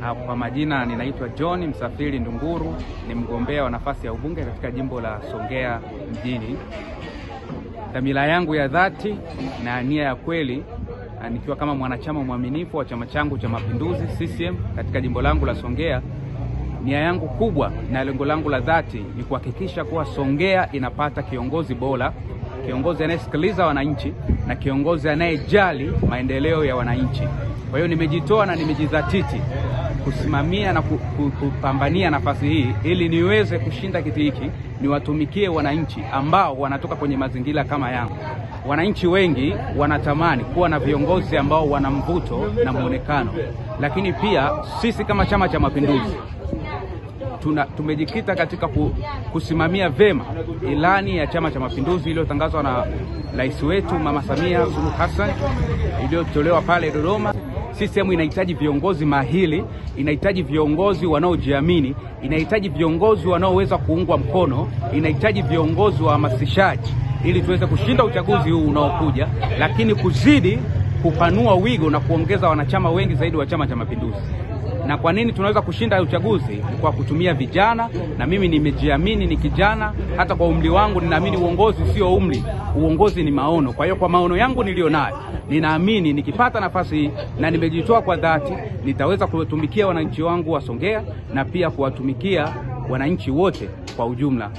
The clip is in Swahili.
Kwa majina ninaitwa John Msafiri Ndunguru, ni mgombea wa nafasi ya ubunge katika jimbo la Songea mjini. Dhamira yangu ya dhati na nia ya kweli, nikiwa kama mwanachama mwaminifu wa chama changu cha Mapinduzi CCM katika jimbo langu la Songea, nia yangu kubwa na lengo langu la dhati ni kuhakikisha kuwa Songea inapata kiongozi bora, kiongozi anayesikiliza wananchi na kiongozi anayejali maendeleo ya wananchi. Kwa hiyo nimejitoa na nimejidhatiti kusimamia na kupambania nafasi hii ili niweze kushinda kiti hiki, niwatumikie wananchi ambao wanatoka kwenye mazingira kama yangu. Wananchi wengi wanatamani kuwa na viongozi ambao wana mvuto na muonekano, lakini pia sisi kama Chama cha Mapinduzi tumejikita katika kusimamia vema ilani ya Chama cha Mapinduzi iliyotangazwa na Rais wetu Mama Samia Suluhu Hassan, iliyotolewa pale Dodoma. CCM inahitaji viongozi mahiri, inahitaji viongozi wanaojiamini, inahitaji viongozi wanaoweza kuungwa mkono, inahitaji viongozi wa hamasishaji ili tuweze kushinda uchaguzi huu unaokuja, lakini kuzidi kupanua wigo na kuongeza wanachama wengi zaidi wa Chama cha Mapinduzi. Na kwa nini tunaweza kushinda uchaguzi? Kwa kutumia vijana, na mimi nimejiamini ni kijana. Hata kwa umri wangu ninaamini uongozi sio umri, uongozi ni maono. Kwa hiyo kwa maono yangu nilionayo, ninaamini nikipata nafasi hii na nimejitoa kwa dhati, nitaweza kuwatumikia wananchi wangu wa Songea na pia kuwatumikia wananchi wote kwa ujumla.